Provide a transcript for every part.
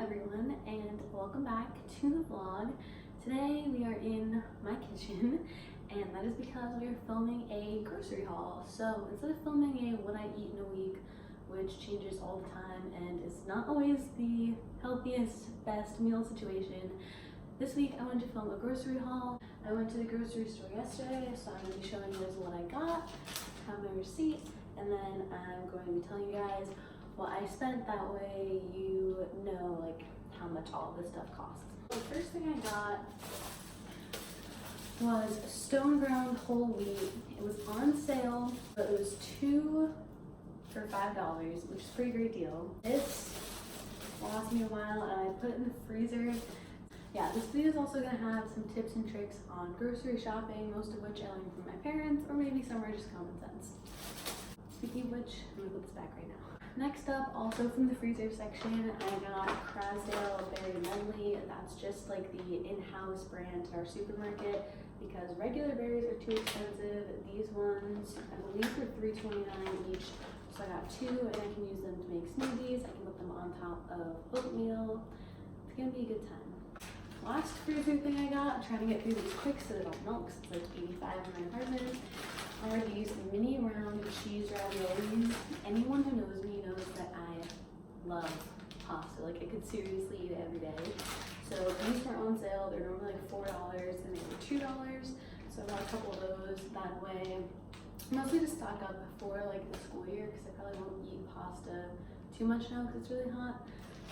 everyone, and welcome back to the vlog. Today we are in my kitchen, and that is because we are filming a grocery haul. So instead of filming a what I eat in a week, which changes all the time and is not always the healthiest, best meal situation, this week I wanted to film a grocery haul. I went to the grocery store yesterday, so I'm going to be showing you guys what I got, have my receipt, and then I'm going to be telling you guys what I spent. That way you know like how much all this stuff costs. The first thing I got was stone ground whole wheat. It was on sale, but it was 2 for $5, which is a pretty great deal. This lasts me a while, and I put it in the freezer. Yeah, this video is also going to have some tips and tricks on grocery shopping, most of which I learned from my parents, or maybe some are just common sense. Speaking of which, I'm going to put this back right now. Next up, also from the freezer section, I got Crasdale Berry Medley. That's just like the in-house brand at our supermarket because regular berries are too expensive. These ones, I believe, are $3.29 each. So I got 2, and I can use them to make smoothies. I can put them on top of oatmeal. It's gonna be a good time. Last freezer thing I got, trying to get through these quick so they don't melt since it's 85 in my apartment, are these mini round cheese raviolis. Anyone who knows me knows that I love pasta. Like, I could seriously eat it every day. So these were on sale. They're normally like $4 and they were $2. So I got a couple of those that way. Mostly to stock up for like the school year because I probably won't eat pasta too much now because it's really hot.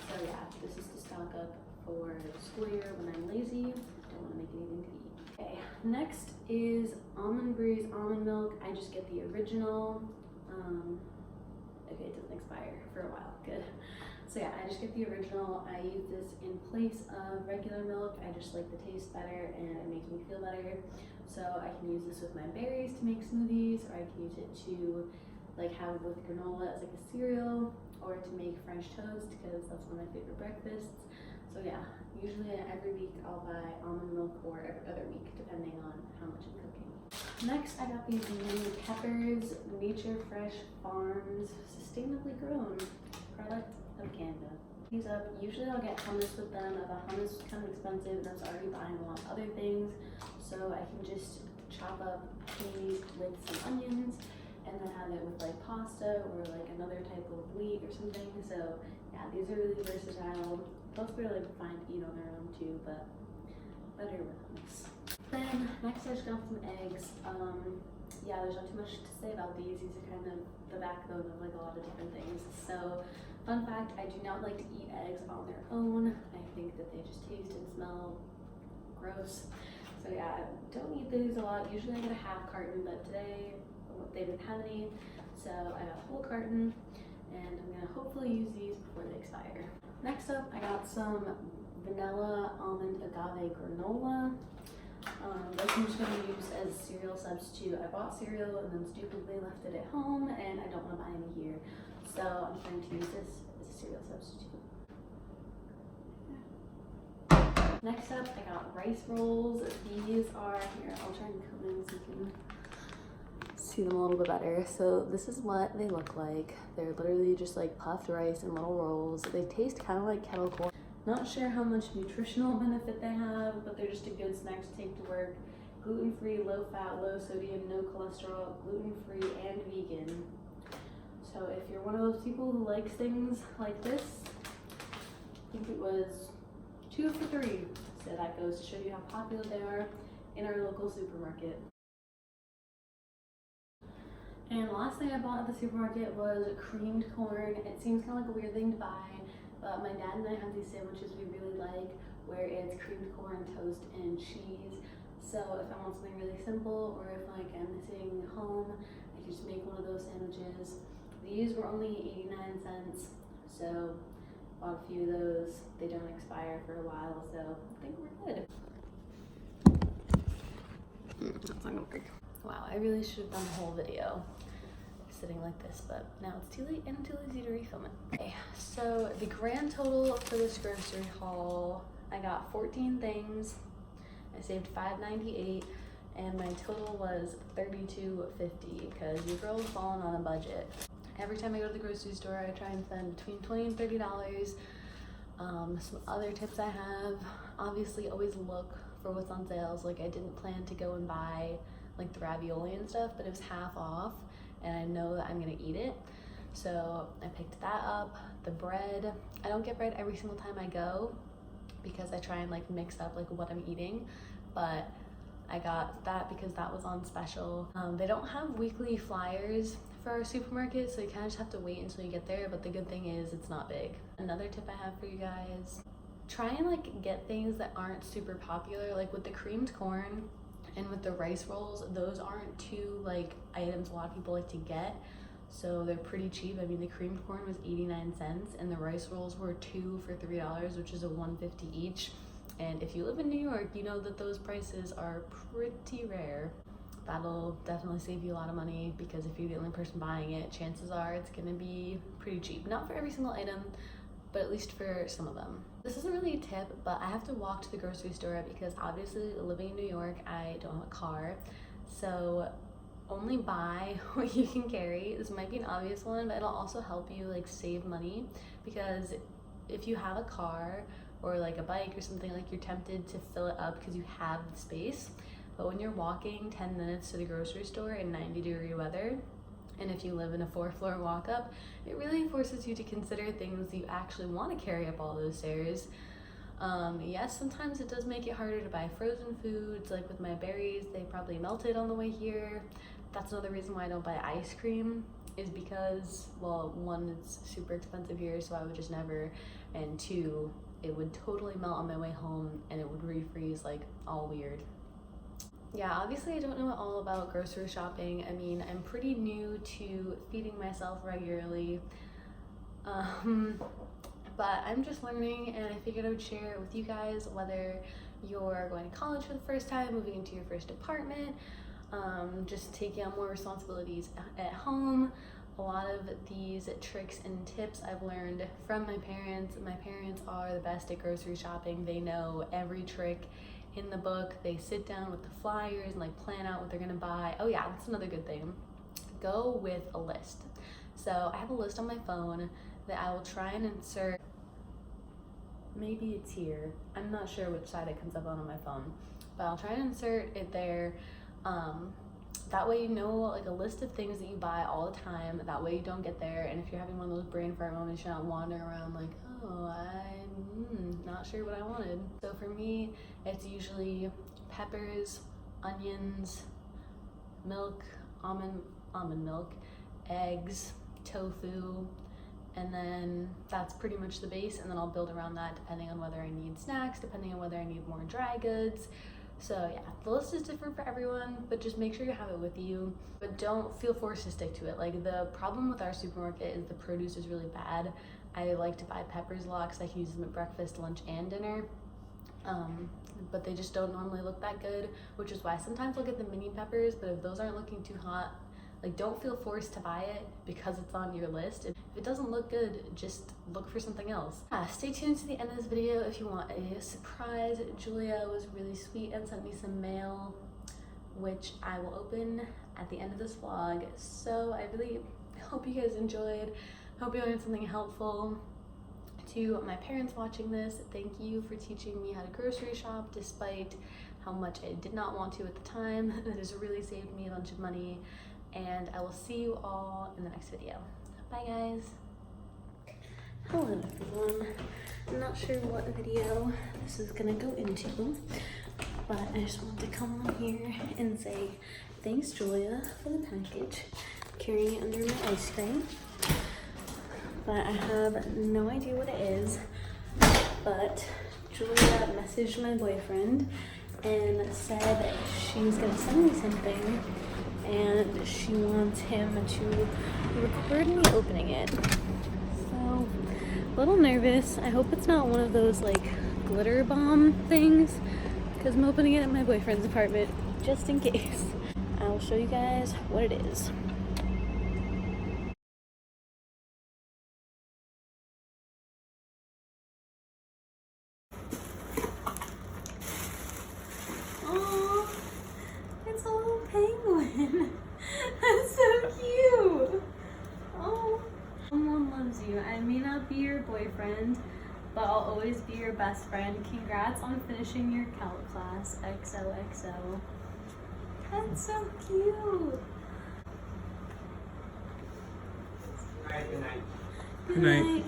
So yeah, this is to stock up for the school year when I'm lazy, don't want to make anything to eat. Okay, next is Almond Breeze almond milk. I just get the original. Okay, it doesn't expire for a while, good. So yeah, I just get the original. I use this in place of regular milk. I just like the taste better and it makes me feel better. So I can use this with my berries to make smoothies, or I can use it to like have it with granola as like a cereal, or to make French toast because that's one of my favorite breakfasts. So yeah, usually every week I'll buy almond milk, or every other week depending on how much I'm cooking. Next, I got these mini peppers, Nature Fresh Farms, sustainably grown, product of Canada. These up, usually I'll get hummus with them. If hummus is kind of expensive, that's already buying a lot of other things. So I can just chop up peas with some onions and then have it with like pasta or like another type of wheat or something. So yeah, these are really versatile. Both are like fine to eat on their own too, but better with hummus. Then next I just got some eggs. Yeah, there's not too much to say about these. These are kind of the backbone of like a lot of different things. So fun fact, I do not like to eat eggs on their own. I think that they just taste and smell gross. So yeah, don't eat these a lot. Usually I get a half carton, but today they didn't have any. So I got a whole carton, and I'm gonna hopefully use these before they expire. Next up, I got some vanilla almond agave granola. This I'm just gonna use as cereal substitute. I bought cereal and then stupidly left it at home, and I don't wanna buy any here. So I'm trying to use this as a cereal substitute. Next up, I got rice rolls. These are, here, I'll try and come in so you can see them a little bit better. So this is what they look like. They're literally just like puffed rice in little rolls. They taste kind of like kettle corn. Not sure how much nutritional benefit they have, but they're just a good snack to take to work. Gluten-free, low-fat, low-sodium, no cholesterol, gluten-free, and vegan. So if you're one of those people who likes things like this, I think it was 2 for $3. So that goes to show you how popular they are in our local supermarket. And the last thing I bought at the supermarket was creamed corn. It seems kind of like a weird thing to buy, but my dad and I have these sandwiches we really like where it's creamed corn, toast, and cheese. So if I want something really simple, or if like I'm missing home, I can just make one of those sandwiches. These were only 89 cents, so bought a few of those. They don't expire for a while, so I think we're good. That's not gonna work. Wow, I really should have done the whole video sitting like this, but now it's too late and I'm too lazy to refilm it. Okay, so the grand total for this grocery haul, I got 14 things. I saved $5.98, and my total was $32.50 because your girl's falling on a budget. Every time I go to the grocery store, I try and spend between $20 and $30 Some other tips I have, obviously always look for what's on sales. Like I didn't plan to go and buy like the ravioli and stuff, but it was half off and I know that I'm gonna eat it. So I picked that up. The bread, I don't get bread every single time I go because I try and like mix up like what I'm eating, but I got that because that was on special. They don't have weekly flyers for our supermarket, so you kind of just have to wait until you get there, but the good thing is it's not big. Another tip I have for you guys, try and like get things that aren't super popular, like with the creamed corn and with the rice rolls. Those aren't two like items a lot of people like to get, so they're pretty cheap. I mean, the creamed corn was 89 cents and the rice rolls were 2 for $3, which is a $1.50 each. And if you live in New York, you know that those prices are pretty rare. That'll definitely save you a lot of money because if you're the only person buying it, chances are it's gonna be pretty cheap. Not for every single item, but at least for some of them. This isn't really a tip, but I have to walk to the grocery store because obviously living in New York, I don't have a car. So only buy what you can carry. This might be an obvious one, but it'll also help you like save money because if you have a car or like a bike or something, like you're tempted to fill it up because you have the space. But when you're walking 10 minutes to the grocery store in 90-degree weather, and if you live in a 4-floor walk up, it really forces you to consider things you actually want to carry up all those stairs. Yes, sometimes it does make it harder to buy frozen foods, like with my berries, they probably melted on the way here. That's another reason why I don't buy ice cream, is because, well, one, it's super expensive here, so I would just never, and two, it would totally melt on my way home and it would refreeze like all weird. Yeah, obviously I don't know all about grocery shopping. I mean, I'm pretty new to feeding myself regularly, but I'm just learning, and I figured I would share it with you guys, whether you're going to college for the first time, moving into your first apartment, just taking on more responsibilities at home. A lot of these tricks and tips I've learned from my parents. My parents are the best at grocery shopping. They know every trick in the book. They sit down with the flyers and like plan out what they're gonna buy. Oh yeah, that's another good thing. Go with a list. So I have a list on my phone that I will try and insert. Maybe it's here. I'm not sure which side it comes up on my phone, but I'll try and insert it there. That way you know like a list of things that you buy all the time. That way you don't get there, and if you're having one of those brain fart moments, you're not wandering around like, oh, I'm not sure what I wanted. So for me, it's usually peppers, onions, milk, almond milk, eggs, tofu, and then that's pretty much the base, and then I'll build around that depending on whether I need snacks, depending on whether I need more dry goods. So yeah, the list is different for everyone, but just make sure you have it with you, but don't feel forced to stick to it. Like the problem with our supermarket is the produce is really bad. I like to buy peppers a lot because I can use them at breakfast, lunch, and dinner. But they just don't normally look that good, which is why sometimes I'll get the mini peppers, but if those aren't looking too hot, like don't feel forced to buy it because it's on your list. If it doesn't look good, just look for something else. Stay tuned to the end of this video if you want a surprise. Julia was really sweet and sent me some mail, which I will open at the end of this vlog. So I really hope you guys enjoyed. Hope you learned something helpful. To my parents watching this, thank you for teaching me how to grocery shop despite how much I did not want to at the time. That has really saved me a bunch of money, and I will see you all in the next video. Bye guys. Hello everyone. I'm not sure what video this is gonna go into, but I just wanted to come on here and say thanks Julia for the package, carrying it under my ice cream. But I have no idea what it is, but Julia messaged my boyfriend and said that she's gonna send me something and she wants him to record me opening it. So, a little nervous. I hope it's not one of those like glitter bomb things because I'm opening it at my boyfriend's apartment just in case. I'll show you guys what it is. Penguin. That's so cute. Oh, someone loves you. I may not be your boyfriend, but I'll always be your best friend. Congrats on finishing your calc class. XOXO. That's so cute. All right, good night. Good night.